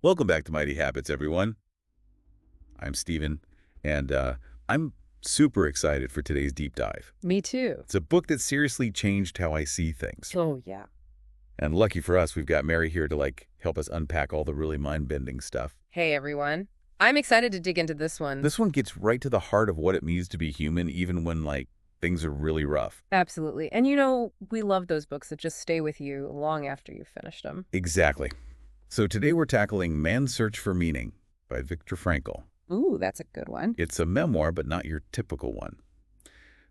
Welcome back to Mighty Habits, everyone. I'm Steven, and I'm super excited for today's deep dive. Me too. It's a book that seriously changed how I see things. Oh, yeah. And lucky for us, we've got Mary here to help us unpack all the really mind-bending stuff. Hey, everyone. I'm excited to dig into this one. This one gets right to the heart of what it means to be human, even when things are really rough. Absolutely. And we love those books that just stay with you long after you've finished them. Exactly. So today we're tackling Man's Search for Meaning by Viktor Frankl. Ooh, that's a good one. It's a memoir, but not your typical one.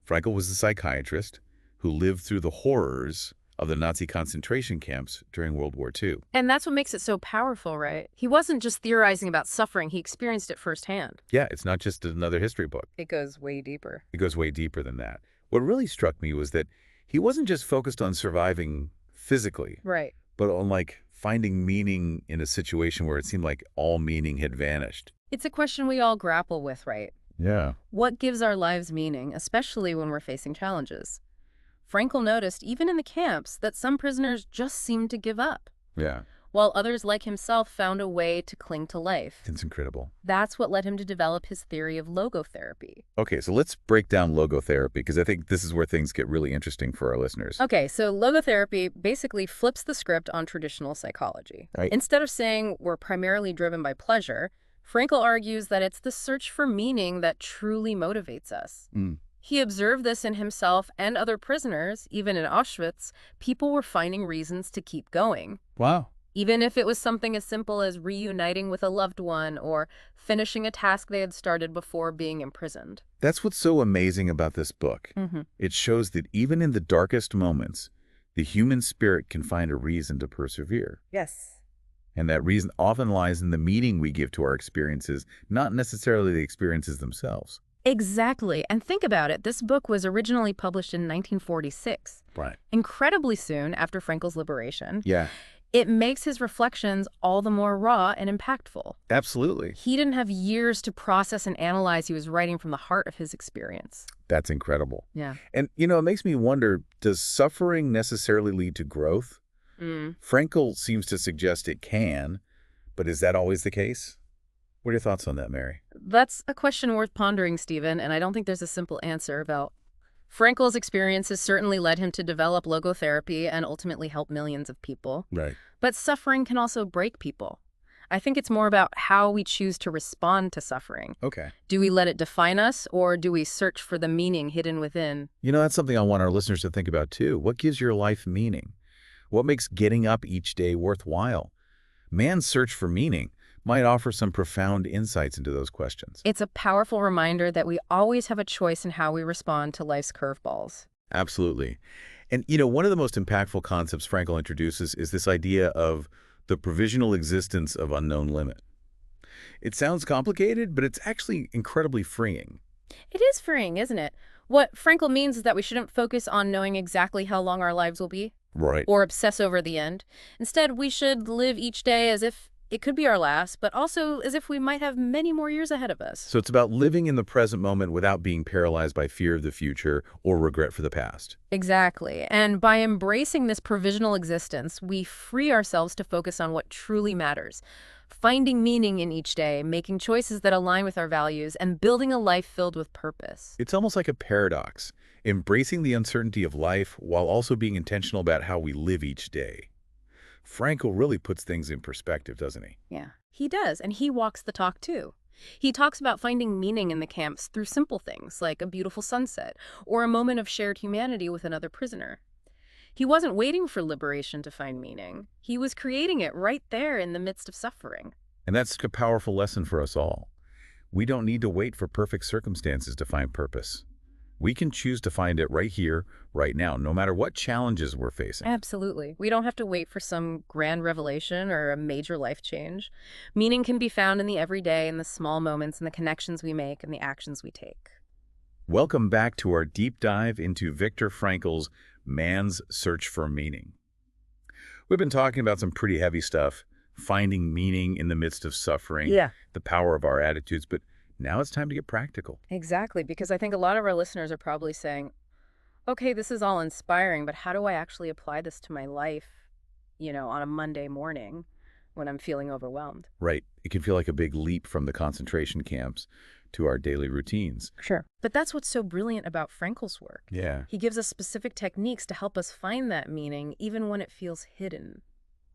Frankl was a psychiatrist who lived through the horrors of the Nazi concentration camps during World War II. And that's what makes it so powerful, right? He wasn't just theorizing about suffering, he experienced it firsthand. Yeah, it's not just another history book. It goes way deeper. It goes way deeper than that. What really struck me was that he wasn't just focused on surviving physically, Right. but on finding meaning in a situation where it seemed like all meaning had vanished. It's a question we all grapple with, right? Yeah. What gives our lives meaning, especially when we're facing challenges? Frankl noticed, even in the camps, that some prisoners just seemed to give up, Yeah. while others like himself found a way to cling to life. It's incredible. That's what led him to develop his theory of logotherapy. Okay, so let's break down logotherapy because I think this is where things get really interesting for our listeners. Okay, so logotherapy basically flips the script on traditional psychology. Right. Instead of saying we're primarily driven by pleasure, Frankl argues that it's the search for meaning that truly motivates us. Mm. He observed this in himself and other prisoners. Even in Auschwitz, people were finding reasons to keep going. Wow. Even if it was something as simple as reuniting with a loved one or finishing a task they had started before being imprisoned. That's what's so amazing about this book. Mm-hmm. It shows that even in the darkest moments, the human spirit can find a reason to persevere. Yes. And that reason often lies in the meaning we give to our experiences, not necessarily the experiences themselves. Exactly. And think about it. This book was originally published in 1946, Right. incredibly soon after Frankl's liberation. Yeah, It makes his reflections all the more raw and impactful. absolutely. He didn't have years to process and analyze. He was writing from the heart of his experience. That's incredible. Yeah. And, it makes me wonder, does suffering necessarily lead to growth? Frankl seems to suggest it can, but is that always the case? What are your thoughts on that, Mary? That's a question worth pondering, Stephen, and I don't think there's a simple answer about. Frankl's experiences certainly led him to develop logotherapy and ultimately help millions of people. Right. But suffering can also break people. I think it's more about how we choose to respond to suffering. Okay. Do we let it define us, or do we search for the meaning hidden within? That's something I want our listeners to think about, too. What gives your life meaning? What makes getting up each day worthwhile? Man's search for meaning might offer some profound insights into those questions. It's a powerful reminder that we always have a choice in how we respond to life's curveballs. Absolutely. And, one of the most impactful concepts Frankl introduces is this idea of the provisional existence of unknown limit. It sounds complicated, but it's actually incredibly freeing. It is freeing, isn't it? What Frankl means is that we shouldn't focus on knowing exactly how long our lives will be Right. or obsess over the end. Instead, we should live each day as if it could be our last, but also as if we might have many more years ahead of us. So it's about living in the present moment without being paralyzed by fear of the future or regret for the past. Exactly. And by embracing this provisional existence, we free ourselves to focus on what truly matters, finding meaning in each day, making choices that align with our values, and building a life filled with purpose. It's almost like a paradox, embracing the uncertainty of life while also being intentional about how we live each day. Frankl really puts things in perspective, doesn't he? Yeah, he does, and he walks the talk too. He talks about finding meaning in the camps through simple things like a beautiful sunset or a moment of shared humanity with another prisoner. He wasn't waiting for liberation to find meaning. He was creating it right there in the midst of suffering. And that's a powerful lesson for us all. We don't need to wait for perfect circumstances to find purpose. We can choose to find it right here, right now, no matter what challenges we're facing. Absolutely. We don't have to wait for some grand revelation or a major life change. Meaning can be found in the everyday, in the small moments, in the connections we make, and the actions we take. Welcome back to our deep dive into Viktor Frankl's Man's Search for Meaning. We've been talking about some pretty heavy stuff, finding meaning in the midst of suffering, the power of our attitudes, but now it's time to get practical. Exactly, because I think a lot of our listeners are probably saying, okay, this is all inspiring, but how do I actually apply this to my life, on a Monday morning when I'm feeling overwhelmed. Right. It can feel like a big leap from the concentration camps to our daily routines. Sure. But that's what's so brilliant about Frankl's work. Yeah. He gives us specific techniques to help us find that meaning even when it feels hidden.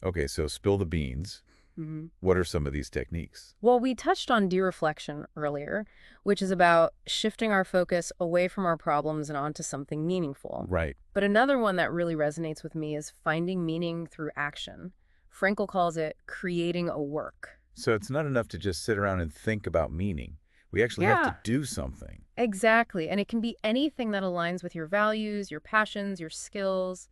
Okay, so spill the beans. hmm What are some of these techniques? Well, we touched on dereflection earlier, which is about shifting our focus away from our problems and onto something meaningful. Right. But another one that really resonates with me is finding meaning through action. Frankl calls it creating a work. So it's not enough to just sit around and think about meaning. We actually have Yeah, to do something. exactly. And it can be anything that aligns with your values, your passions, your skills.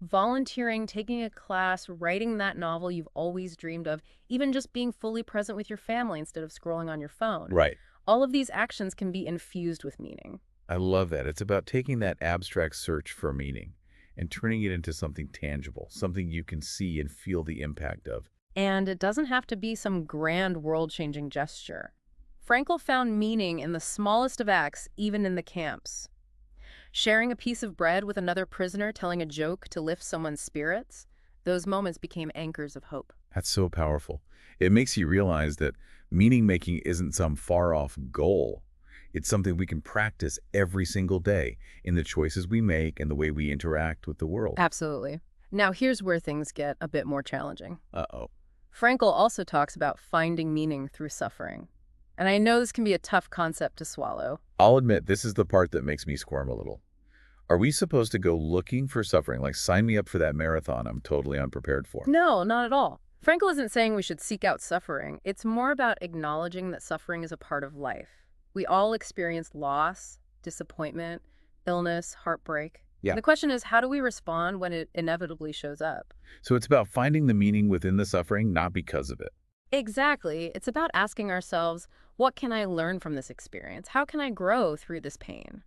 Volunteering, taking a class, writing that novel you've always dreamed of, even just being fully present with your family instead of scrolling on your phone. Right. All of these actions can be infused with meaning. I love that. It's about taking that abstract search for meaning and turning it into something tangible, something you can see and feel the impact of. And it doesn't have to be some grand world-changing gesture. Frankl found meaning in the smallest of acts, even in the camps. Sharing a piece of bread with another prisoner, telling a joke to lift someone's spirits, those moments became anchors of hope. That's so powerful. It makes you realize that meaning making isn't some far-off goal. It's something we can practice every single day in the choices we make and the way we interact with the world. Absolutely. Now here's where things get a bit more challenging. Uh-oh. Frankl also talks about finding meaning through suffering. And I know this can be a tough concept to swallow. I'll admit, this is the part that makes me squirm a little. Are we supposed to go looking for suffering? Like, sign me up for that marathon I'm totally unprepared for. No, not at all. Frankl isn't saying we should seek out suffering. It's more about acknowledging that suffering is a part of life. We all experience loss, disappointment, illness, heartbreak. Yeah. And the question is, how do we respond when it inevitably shows up? So it's about finding the meaning within the suffering, not because of it. Exactly. It's about asking ourselves, what can I learn from this experience? How can I grow through this pain?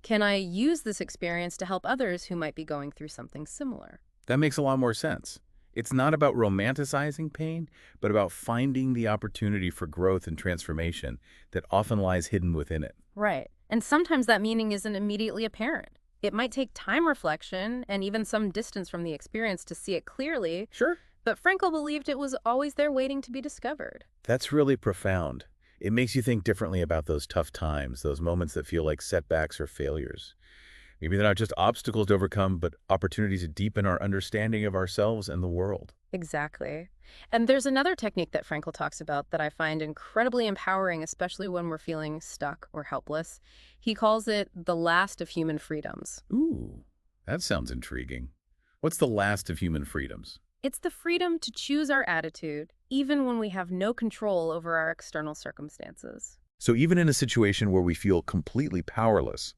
Can I use this experience to help others who might be going through something similar? That makes a lot more sense. It's not about romanticizing pain, but about finding the opportunity for growth and transformation that often lies hidden within it. Right. And sometimes that meaning isn't immediately apparent. It might take time, reflection, and even some distance from the experience to see it clearly, Sure. but Frankl believed it was always there waiting to be discovered. That's really profound. It makes you think differently about those tough times, those moments that feel like setbacks or failures. Maybe they're not just obstacles to overcome, but opportunities to deepen our understanding of ourselves and the world. Exactly. And there's another technique that Frankl talks about that I find incredibly empowering, especially when we're feeling stuck or helpless. He calls it the last of human freedoms. Ooh, that sounds intriguing. What's the last of human freedoms? It's the freedom to choose our attitude, even when we have no control over our external circumstances. So even in a situation where we feel completely powerless,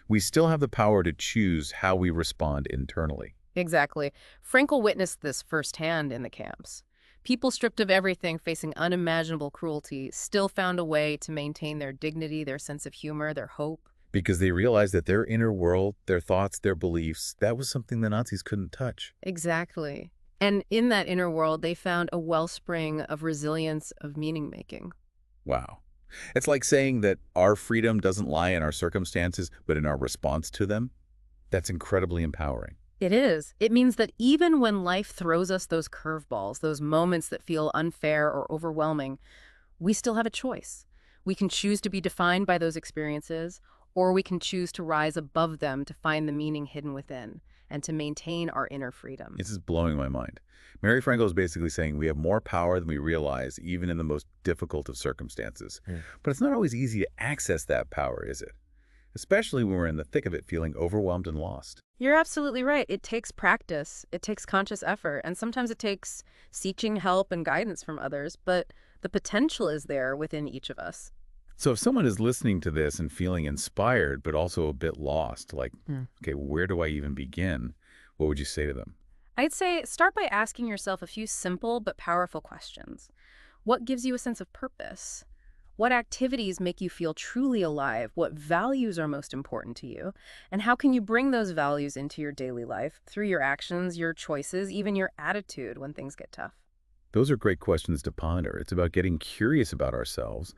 we still have the power to choose how we respond internally. Exactly. Frankl witnessed this firsthand in the camps. People stripped of everything, facing unimaginable cruelty, still found a way to maintain their dignity, their sense of humor, their hope. Because they realized that their inner world, their thoughts, their beliefs, that was something the Nazis couldn't touch. Exactly. And in that inner world, they found a wellspring of resilience, of meaning-making. Wow. It's like saying that our freedom doesn't lie in our circumstances, but in our response to them. That's incredibly empowering. It is. It means that even when life throws us those curveballs, those moments that feel unfair or overwhelming, we still have a choice. We can choose to be defined by those experiences, or we can choose to rise above them to find the meaning hidden within and to maintain our inner freedom. This is blowing my mind. Mary Frankl is basically saying we have more power than we realize, even in the most difficult of circumstances. But it's not always easy to access that power, is it? Especially when we're in the thick of it, feeling overwhelmed and lost. You're absolutely right. It takes practice, it takes conscious effort, and sometimes it takes seeking help and guidance from others, but the potential is there within each of us. So if someone is listening to this and feeling inspired, but also a bit lost, like, okay, where do I even begin? What would you say to them? I'd say start by asking yourself a few simple but powerful questions. What gives you a sense of purpose? What activities make you feel truly alive? What values are most important to you? And how can you bring those values into your daily life through your actions, your choices, even your attitude when things get tough? Those are great questions to ponder. It's about getting curious about ourselves,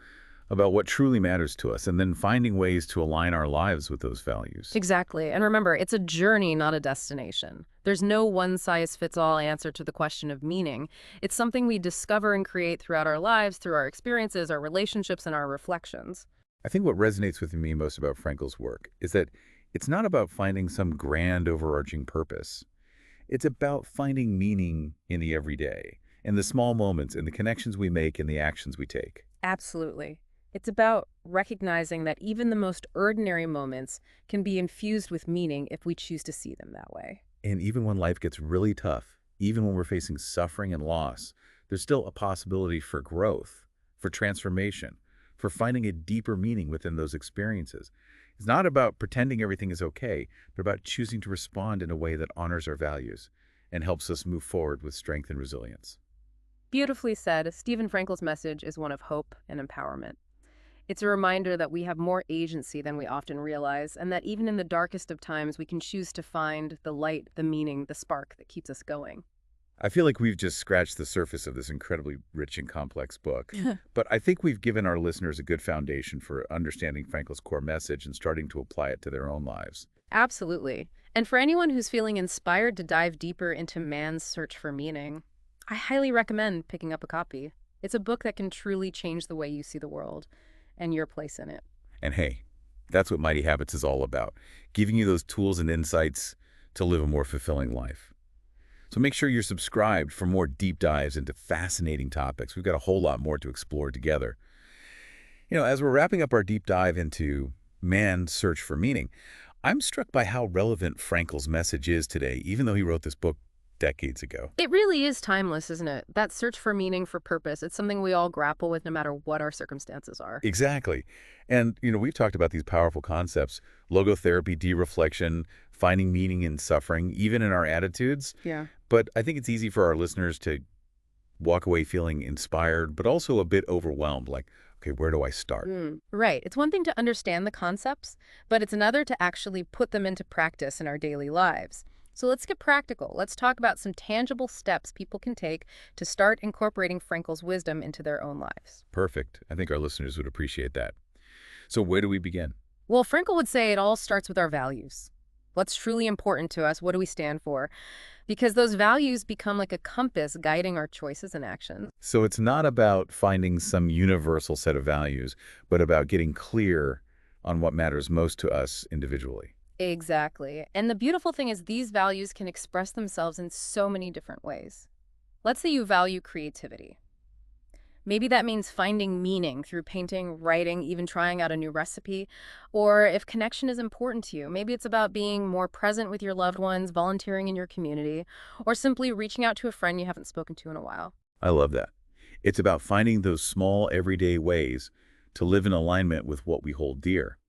about what truly matters to us, and then finding ways to align our lives with those values. Exactly. And remember, it's a journey, not a destination. There's no one-size-fits-all answer to the question of meaning. It's something we discover and create throughout our lives, through our experiences, our relationships, and our reflections. I think what resonates with me most about Frankl's work is that it's not about finding some grand overarching purpose. It's about finding meaning in the everyday, in the small moments, in the connections we make, in the actions we take. Absolutely. It's about recognizing that even the most ordinary moments can be infused with meaning if we choose to see them that way. And even when life gets really tough, even when we're facing suffering and loss, there's still a possibility for growth, for transformation, for finding a deeper meaning within those experiences. It's not about pretending everything is okay, but about choosing to respond in a way that honors our values and helps us move forward with strength and resilience. Beautifully said. Stephen Frankl's message is one of hope and empowerment. It's a reminder that we have more agency than we often realize, and that even in the darkest of times, we can choose to find the light, the meaning, the spark that keeps us going. I feel like we've just scratched the surface of this incredibly rich and complex book, but I think we've given our listeners a good foundation for understanding Frankl's core message and starting to apply it to their own lives. Absolutely. And for anyone who's feeling inspired to dive deeper into man's search for meaning, I highly recommend picking up a copy. It's a book that can truly change the way you see the world and your place in it. And hey, that's what Mighty Habits is all about, giving you those tools and insights to live a more fulfilling life. So make sure you're subscribed for more deep dives into fascinating topics. We've got a whole lot more to explore together. As we're wrapping up our deep dive into man's search for meaning, I'm struck by how relevant Frankl's message is today, even though he wrote this book decades ago. It really is timeless, isn't it? That search for meaning, for purpose, it's something we all grapple with no matter what our circumstances are. Exactly. And, we've talked about these powerful concepts, logotherapy, de-reflection, finding meaning in suffering, even in our attitudes. Yeah. But I think it's easy for our listeners to walk away feeling inspired, but also a bit overwhelmed, like, okay, where do I start? Right. It's one thing to understand the concepts, but it's another to actually put them into practice in our daily lives. So let's get practical. Let's talk about some tangible steps people can take to start incorporating Frankl's wisdom into their own lives. Perfect. I think our listeners would appreciate that. So where do we begin? Well, Frankl would say it all starts with our values. What's truly important to us? What do we stand for? Because those values become like a compass guiding our choices and actions. So it's not about finding some universal set of values, but about getting clear on what matters most to us individually. Exactly. And the beautiful thing is these values can express themselves in so many different ways. Let's say you value creativity. Maybe that means finding meaning through painting, writing, even trying out a new recipe. Or if connection is important to you, maybe it's about being more present with your loved ones, volunteering in your community, or simply reaching out to a friend you haven't spoken to in a while. I love that. It's about finding those small, everyday ways to live in alignment with what we hold dear.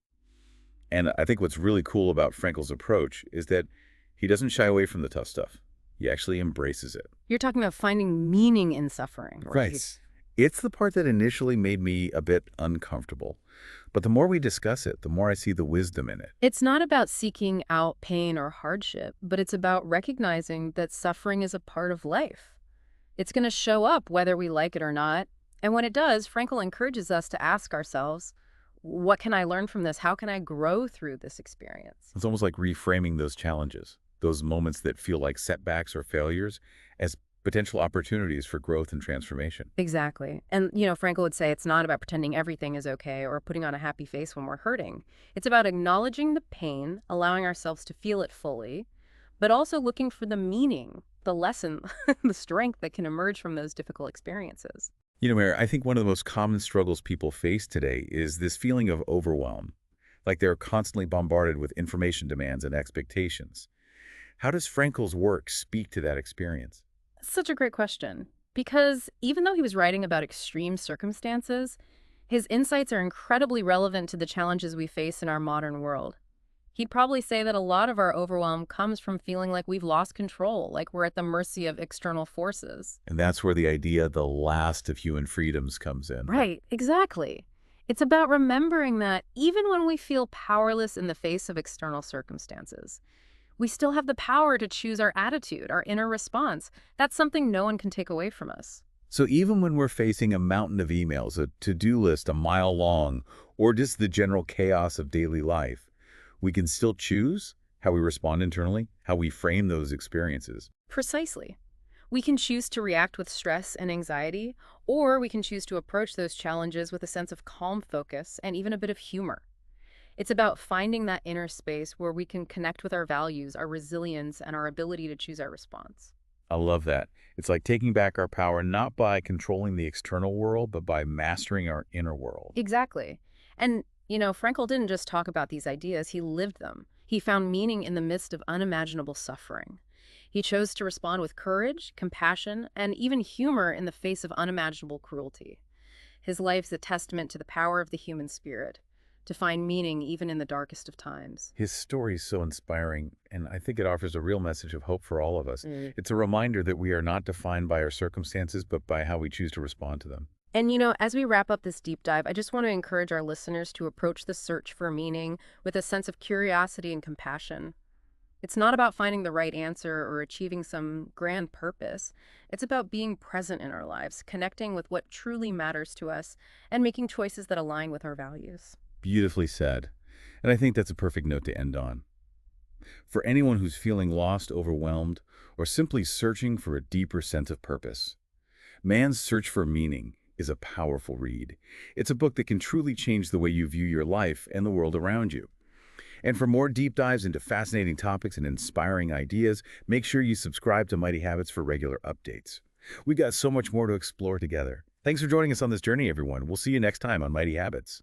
And I think what's really cool about Frankl's approach is that he doesn't shy away from the tough stuff. He actually embraces it. You're talking about finding meaning in suffering, Right. It's the part that initially made me a bit uncomfortable. But the more we discuss it, the more I see the wisdom in it. It's not about seeking out pain or hardship, but it's about recognizing that suffering is a part of life. It's going to show up whether we like it or not. And when it does, Frankl encourages us to ask ourselves, what can I learn from this? How can I grow through this experience? It's almost like reframing those challenges, those moments that feel like setbacks or failures, as potential opportunities for growth and transformation. Exactly. And, Frankl would say it's not about pretending everything is okay or putting on a happy face when we're hurting. It's about acknowledging the pain, allowing ourselves to feel it fully, but also looking for the meaning, the lesson, the strength that can emerge from those difficult experiences. Mary, I think one of the most common struggles people face today is this feeling of overwhelm, like they're constantly bombarded with information demands and expectations. How does Frankl's work speak to that experience? Such a great question. Because even though he was writing about extreme circumstances, his insights are incredibly relevant to the challenges we face in our modern world. He'd probably say that a lot of our overwhelm comes from feeling like we've lost control, like we're at the mercy of external forces. And that's where the idea the last of human freedoms comes in. Right, exactly. It's about remembering that even when we feel powerless in the face of external circumstances, we still have the power to choose our attitude, our inner response. That's something no one can take away from us. So even when we're facing a mountain of emails, a to-do list a mile long, or just the general chaos of daily life, we can still choose how we respond internally, how we frame those experiences. Precisely. We can choose to react with stress and anxiety, or we can choose to approach those challenges with a sense of calm focus and even a bit of humor. It's about finding that inner space where we can connect with our values, our resilience, and our ability to choose our response. I love that. It's like taking back our power not by controlling the external world, but by mastering our inner world. Exactly. And, Frankl didn't just talk about these ideas, he lived them. He found meaning in the midst of unimaginable suffering. He chose to respond with courage, compassion, and even humor in the face of unimaginable cruelty. His life is a testament to the power of the human spirit, to find meaning even in the darkest of times. His story is so inspiring, and I think it offers a real message of hope for all of us. Mm. It's a reminder that we are not defined by our circumstances, but by how we choose to respond to them. And as we wrap up this deep dive, I just want to encourage our listeners to approach the search for meaning with a sense of curiosity and compassion. It's not about finding the right answer or achieving some grand purpose. It's about being present in our lives, connecting with what truly matters to us, and making choices that align with our values. Beautifully said. And I think that's a perfect note to end on. For anyone who's feeling lost, overwhelmed, or simply searching for a deeper sense of purpose, Man's Search for Meaning is a powerful read. It's a book that can truly change the way you view your life and the world around you. And for more deep dives into fascinating topics and inspiring ideas, make sure you subscribe to Mighty Habits for regular updates. We've got so much more to explore together. Thanks for joining us on this journey, everyone. We'll see you next time on Mighty Habits.